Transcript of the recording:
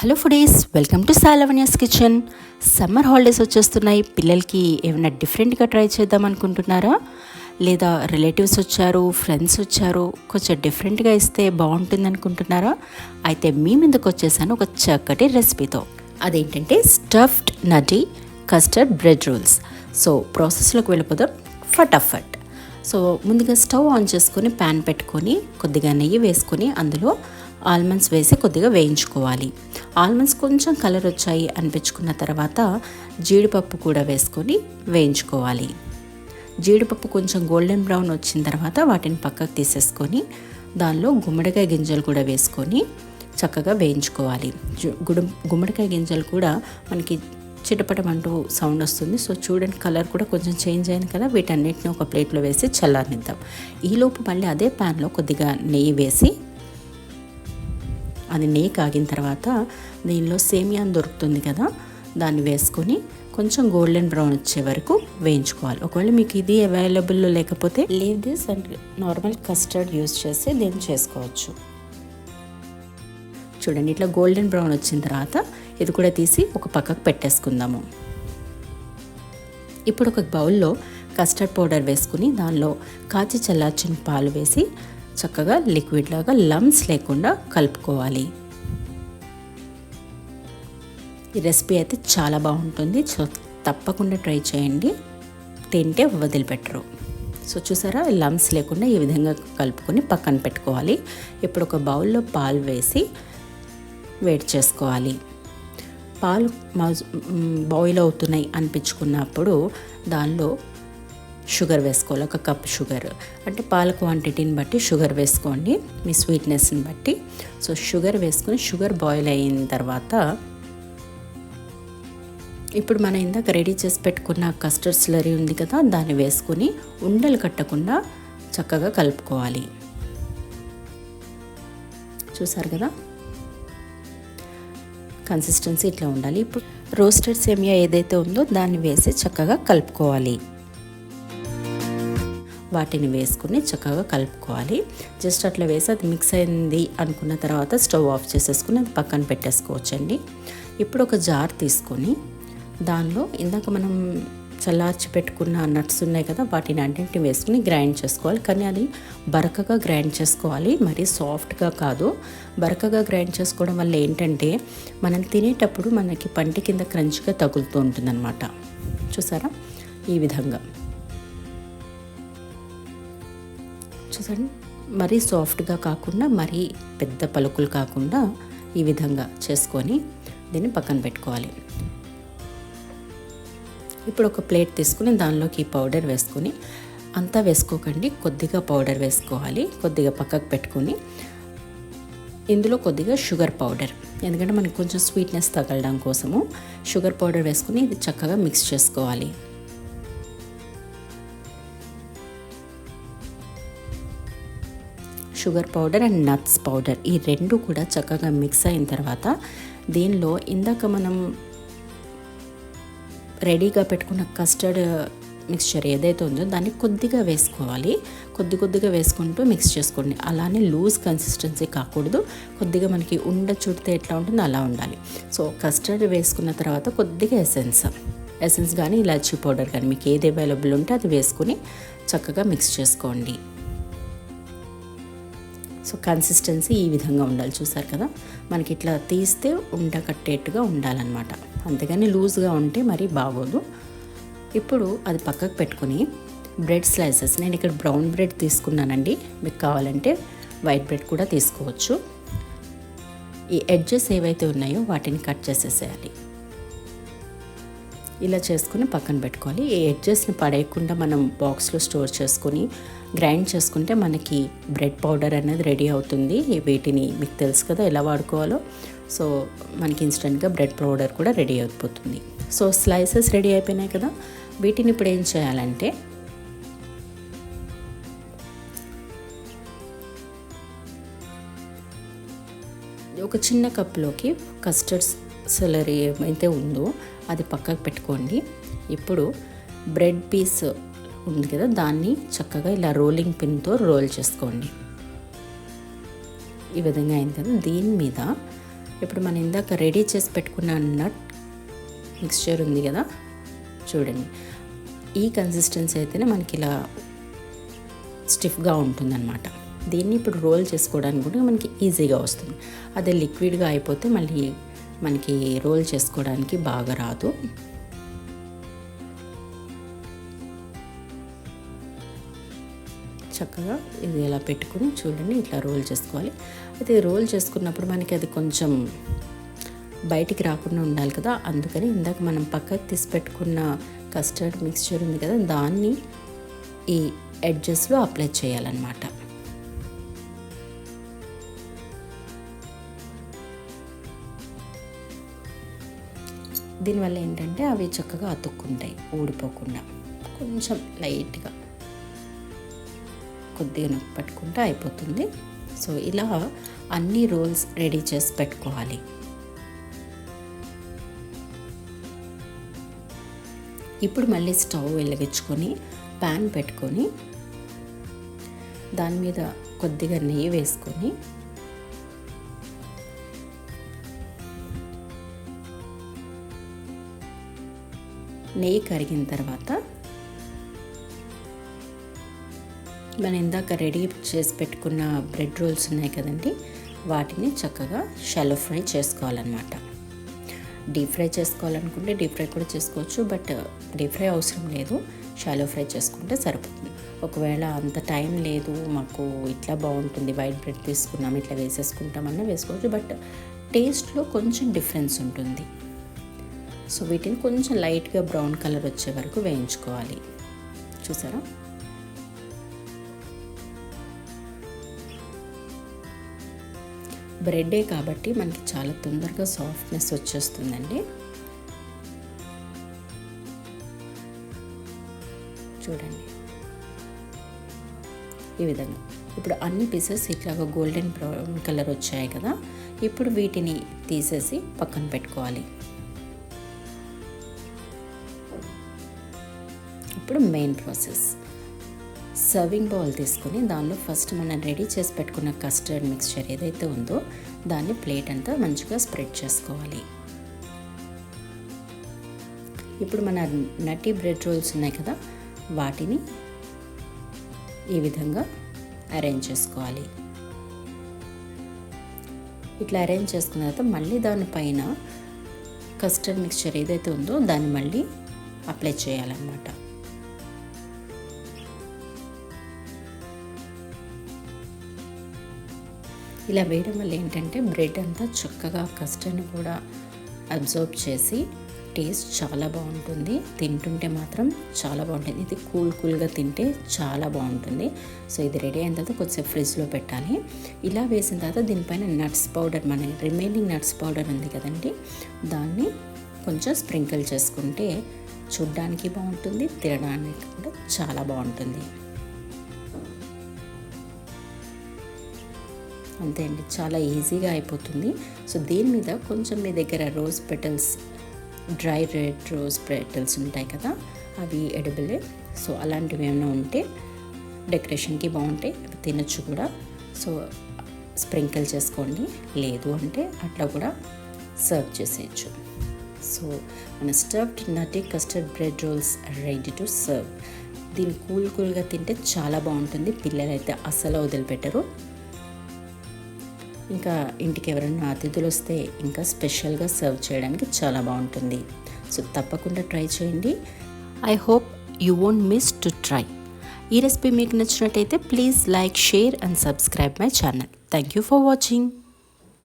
Hello foodies, welcome to సాలవన్యాస్ kitchen. Summer holidays వచ్చేస్తున్నాయి. పిల్లలకి ఏమైనా డిఫరెంట్గా ట్రై చేద్దాం అనుకుంటున్నారా? లేదా రిలేటివ్స్ వచ్చారు, ఫ్రెండ్స్ వచ్చారు, కొంచెం డిఫరెంట్గా ఇస్తే బాగుంటుంది అనుకుంటున్నారా? అయితే మీ ముందుకు వచ్చేసాను ఒక చక్కటి రెసిపీతో. అదేంటంటే stuffed nutty custard bread roles. So ప్రాసెస్లోకి వెళ్ళిపోదాం ఫటాఫట్. సో ముందుగా స్టవ్ ఆన్ చేసుకొని ప్యాన్ పెట్టుకొని కొద్దిగా నెయ్యి వేసుకొని అందులో ఆల్మండ్స్ వేసి కొద్దిగా వేయించుకోవాలి. ఆల్మండ్స్ కొంచెం కలర్ వచ్చాయి అనిపించుకున్న తర్వాత జీడిపప్పు కూడా వేసుకొని వేయించుకోవాలి. జీడిపప్పు కొంచెం గోల్డెన్ బ్రౌన్ వచ్చిన తర్వాత వాటిని పక్కకు తీసేసుకొని దానిలో గుమ్మడికాయ గింజలు కూడా వేసుకొని చక్కగా వేయించుకోవాలి. గుమ్మడికాయ గింజలు కూడా మనకి చిటపటమంటూ సౌండ్ వస్తుంది. సో చూడండి, కలర్ కూడా కొంచెం చేంజ్ అయింది కదా. వీటన్నిటిని ఒక ప్లేట్లో వేసి చల్లారనిద్దాం. ఈలోపు మళ్ళీ అదే ప్యాన్లో కొద్దిగా నెయ్యి వేసి అది నెయ్యి కాగిన తర్వాత దీనిలో సేమియా దొరుకుతుంది కదా, దాన్ని వేసుకొని కొంచెం గోల్డెన్ బ్రౌన్ వచ్చే వరకు వేయించుకోవాలి. ఒకవేళ మీకు ఇది అవైలబుల్లో లేకపోతే leave this and normal custard use చేసి దీన్ని చేసుకోవచ్చు. చూడండి, ఇట్లా గోల్డెన్ బ్రౌన్ వచ్చిన తర్వాత ఇది కూడా తీసి ఒక పక్కకు పెట్టేసుకుందాము. ఇప్పుడు ఒక బౌల్లో కస్టర్డ్ పౌడర్ వేసుకుని దానిలో కాచి చల్లార్చిన పాలు వేసి చక్కగా లిక్విడ్ లాగా లమ్స్ లేకుండా కలుపుకోవాలి. ఈ రెసిపీ అయితే చాలా బాగుంటుంది. సో తప్పకుండా ట్రై చేయండి, తింటే వదిలిపెట్టరు. సో చూసారా, లమ్స్ లేకుండా ఈ విధంగా కలుపుకొని పక్కన పెట్టుకోవాలి. ఇప్పుడు ఒక బౌల్లో పాలు వేసి వేడి చేసుకోవాలి. పాలు బాయిల్ అవుతున్నాయి అనిపించుకున్నప్పుడు దానిలో షుగర్ వేసుకోవాలి. ఒక కప్ షుగర్, అంటే పాల క్వాంటిటీని బట్టి షుగర్ వేసుకోండి, మీ స్వీట్నెస్ని బట్టి. సో షుగర్ వేసుకొని షుగర్ బాయిల్ అయిన తర్వాత ఇప్పుడు మనం ఇందాక రెడీ చేసి పెట్టుకున్న కస్టర్డ్ స్లరీ ఉంది కదా, దాన్ని వేసుకొని ఉండలు కట్టకుండా చక్కగా కలుపుకోవాలి. చూసారు కదా, కన్సిస్టెన్సీ ఇట్లా ఉండాలి. ఇప్పుడు రోస్టెడ్ సేమియా ఏదైతే ఉందో దాన్ని వేసి చక్కగా కలుపుకోవాలి. వాటిని వేసుకుని చక్కగా కలుపుకోవాలి. జస్ట్ అట్లా వేసి అది మిక్స్ అయింది అనుకున్న తర్వాత స్టవ్ ఆఫ్ చేసేసుకుని అది పక్కన పెట్టేసుకోవచ్చండి. ఇప్పుడు ఒక జార్ తీసుకొని దానిలో ఇందాక మనం చల్లార్చి పెట్టుకున్న నట్స్ ఉన్నాయి కదా, వాటిని అన్నింటిని వేసుకుని గ్రైండ్ చేసుకోవాలి. కానీ అది బరకగా గ్రైండ్ చేసుకోవాలి, మరీ సాఫ్ట్గా కాదు. బరకగా గ్రైండ్ చేసుకోవడం వల్ల ఏంటంటే మనం తినేటప్పుడు మనకి పంటి కింద క్రంచ్గా తగులుతూ ఉంటుందన్నమాట. చూసారా, ఈ విధంగా చూసండి. మరీ సాఫ్ట్గా కాకుండా మరీ పెద్ద పలుకులు కాకుండా ఈ విధంగా చేసుకొని దీన్ని పక్కన పెట్టుకోవాలి. ఇప్పుడు ఒక ప్లేట్ తీసుకుని దానిలోకి ఈ పౌడర్ వేసుకొని, అంతా వేసుకోకండి, కొద్దిగా పౌడర్ వేసుకోవాలి. కొద్దిగా పక్కకు పెట్టుకొని ఇందులో కొద్దిగా షుగర్ పౌడర్, ఎందుకంటే మనకి కొంచెం స్వీట్నెస్ తగలడం కోసము షుగర్ పౌడర్ వేసుకొని ఇది చక్కగా మిక్స్ చేసుకోవాలి. Sugar powder and nuts powder ఈ రెండు కూడా చక్కగా మిక్స్ అయిన తర్వాత దీనిలో ఇందాక మనం రెడీగా పెట్టుకున్న కస్టర్డ్ మిక్స్చర్ ఏదైతే ఉందో దాన్ని కొద్దిగా వేసుకోవాలి. కొద్దిగా వేసుకుంటూ మిక్స్ చేసుకోండి. అలానే లూజ్ కన్సిస్టెన్సీ కాకూడదు, కొద్దిగా మనకి ఉండ చుడితే ఎట్లా ఉంటుందో అలా ఉండాలి. సో కస్టర్డ్ వేసుకున్న తర్వాత కొద్దిగా ఎసెన్స్ కానీ ఇలాచీ పౌడర్ కానీ మీకు ఏది అవైలబుల్ ఉంటే అది వేసుకుని చక్కగా మిక్స్ చేసుకోండి. సో కన్సిస్టెన్సీ ఈ విధంగా ఉండాలి. చూసారు కదా, మనకి ఇట్లా తీస్తే ఉండ కట్టేట్టుగా ఉండాలన్నమాట. అంతేగాని లూజ్గా ఉంటే మరీ బాగోదు. ఇప్పుడు అది పక్కకు పెట్టుకుని బ్రెడ్ స్లైసెస్, నేను ఇక్కడ బ్రౌన్ బ్రెడ్ తీసుకున్నానండి, మీకు కావాలంటే వైట్ బ్రెడ్ కూడా తీసుకోవచ్చు. ఈ ఎడ్జెస్ ఏవైతే ఉన్నాయో వాటిని కట్ చేసేసేయాలి. ఇలా చేసుకుని పక్కన పెట్టుకోవాలి. ఈ ఎడ్జెస్ని పడేయకుండా మనం బాక్స్లో స్టోర్ చేసుకొని గ్రైండ్ చేసుకుంటే మనకి బ్రెడ్ పౌడర్ అనేది రెడీ అవుతుంది. వీటిని మీకు తెలుసు కదా ఎలా వాడుకోవాలో. సో మనకి ఇన్స్టెంట్గా బ్రెడ్ పౌడర్ కూడా రెడీ అయిపోతుంది. సో స్లైసెస్ రెడీ అయిపోయినాయి కదా, వీటిని ఇప్పుడు ఏం చేయాలంటే ఒక చిన్న కప్లోకి కస్టర్డ్ సెలరీ ఏమైతే ఉందో అది పక్కకు పెట్టుకోండి. ఇప్పుడు బ్రెడ్ పీస్ ఉంది కదా, దాన్ని చక్కగా ఇలా రోలింగ్ పిన్తో రోల్ చేసుకోండి. ఈ విధంగా అయింది కదా, దీని మీద ఇప్పుడు మనం ఇందాక రెడీ చేసి పెట్టుకున్న నట్ మిక్స్చర్ ఉంది కదా, చూడండి ఈ కన్సిస్టెన్సీ అయితేనే మనకి ఇలా స్టిఫ్గా ఉంటుందన్నమాట. దీన్ని ఇప్పుడు రోల్ చేసుకోవడానికి కూడా మనకి ఈజీగా వస్తుంది. అదే లిక్విడ్గా అయిపోతే మళ్ళీ మనకి రోల్ చేసుకోవడానికి బాగా రాదు. చక్కగా ఇది ఇలా పెట్టుకుని చూడండి ఇట్లా రోల్ చేసుకోవాలి. అయితే రోల్ చేసుకున్నప్పుడు మనకి అది కొంచెం బయటికి రాకుండా ఉండాలి కదా, అందుకని ఇందాక మనం పక్కకు తీసి పెట్టుకున్న కస్టర్డ్ మిక్స్చర్ ఉంది కదా, దాన్ని ఈ ఎడ్జెస్లో అప్లై చేయాలన్నమాట. దీనివల్ల ఏంటంటే అవి చక్కగా అతుక్కుంటాయి, ఊడిపోకుండా. కొంచెం లైట్గా కొద్దిగా నొక్కి పట్టుకుంటే అయిపోతుంది. సో ఇలా అన్ని రోల్స్ రెడీ చేసి పెట్టుకోవాలి. ఇప్పుడు మళ్ళీ స్టవ్ వెలిగించుకొని ప్యాన్ పెట్టుకొని దాని మీద కొద్దిగా నెయ్యి వేసుకొని నెయ్యి కరిగిన తర్వాత మనం ఇందాక రెడీ చేసి పెట్టుకున్న బ్రెడ్ రోల్స్ ఉన్నాయి కదండి, వాటిని చక్కగా షాలో ఫ్రై చేసుకోవాలన్నమాట. డీప్ ఫ్రై చేసుకోవాలనుకుంటే డీప్ ఫ్రై కూడా చేసుకోవచ్చు, బట్ డీప్ ఫ్రై అవసరం లేదు, షాలో ఫ్రై చేసుకుంటే సరిపోతుంది. ఒకవేళ అంత టైం లేదు మాకు ఇట్లా బాగుంటుంది, వైట్ బ్రెడ్ తీసుకున్నాం ఇట్లా వేసేసుకుంటామన్నా వేసుకోవచ్చు, బట్ టేస్ట్లో కొంచెం డిఫరెన్స్ ఉంటుంది. సో వీటిని కొంచెం లైట్గా బ్రౌన్ కలర్ వచ్చే వరకు వేయించుకోవాలి. చూసారా, బ్రెడ్డే కాబట్టి మనకి చాలా తొందరగా సాఫ్ట్నెస్ వచ్చేస్తుందండి. చూడండి ఈ విధంగా. ఇప్పుడు అన్ని పీసెస్ ఇట్లాగా గోల్డెన్ బ్రౌన్ కలర్ వచ్చాయి కదా, ఇప్పుడు వీటిని తీసేసి పక్కన పెట్టుకోవాలి. ఇప్పుడు మెయిన్ ప్రాసెస్, సర్వింగ్ బౌల్ తీసుకొని దానిలో ఫస్ట్ మనం రెడీ చేసి పెట్టుకున్న కస్టర్డ్ మిక్స్చర్ ఏదైతే ఉందో దాన్ని ప్లేట్ అంతా మంచిగా స్ప్రెడ్ చేసుకోవాలి. ఇప్పుడు మన నటీ బ్రెడ్ రోల్స్ ఉన్నాయి కదా, వాటిని ఈ విధంగా అరేంజ్ చేసుకోవాలి. ఇట్లా అరేంజ్ చేసుకున్న తర్వాత మళ్ళీ దానిపైన కస్టర్డ్ మిక్స్చర్ ఏదైతే ఉందో దాన్ని మళ్ళీ అప్లై చేయాలన్నమాట. ఇలా వేయడం వల్ల ఏంటంటే బ్రెడ్ అంతా చక్కగా కస్టర్డ్ని కూడా అబ్జర్వ్ చేసి టేస్ట్ చాలా బాగుంటుంది. తింటుంటే మాత్రం చాలా బాగుంటుంది. ఇది కూల్గా తింటే చాలా బాగుంటుంది. సో ఇది రెడీ అయిన తర్వాత కొద్దిసేపు ఫ్రిడ్జ్లో పెట్టాలి. ఇలా వేసిన తర్వాత దీనిపైన నట్స్ పౌడర్, మన రిమైనింగ్ నట్స్ పౌడర్ ఉంది కదండి, దాన్ని కొంచెం స్ప్రింకిల్ చేసుకుంటే చూడ్డానికి బాగుంటుంది, తినడానికి కూడా చాలా బాగుంటుంది. అంతే అండి, చాలా ఈజీగా అయిపోతుంది. సో దీని మీద కొంచెం మీ దగ్గర rose petals, dry red rose petals ఉంటాయి కదా, అవి ఎడిబులే. సో అలాంటివి ఏమైనా ఉంటే డెకరేషన్కి బాగుంటాయి, తినచ్చు కూడా. సో స్ప్రింకిల్ చేసుకోండి, లేదు అంటే అట్లా కూడా సర్వ్ చేసేయచ్చు. సో మన stuffed nutty custard bread rolls ready to serve. దీన్ని కూల్గా తింటే చాలా బాగుంటుంది, పిల్లలైతే అస్సలు వదిలిపెట్టరు. ఇంకా ఇంటికి ఎవరైనా అతిథులు వస్తే ఇంకా స్పెషల్గా సర్వ్ చేయడానికి చాలా బాగుంటుంది. సో తప్పకుండా ట్రై చేయండి. I hope you won't miss to try. ఈ రెసిపీ మీకు నచ్చినట్టయితే please like, share and subscribe my channel. Thank you for watching.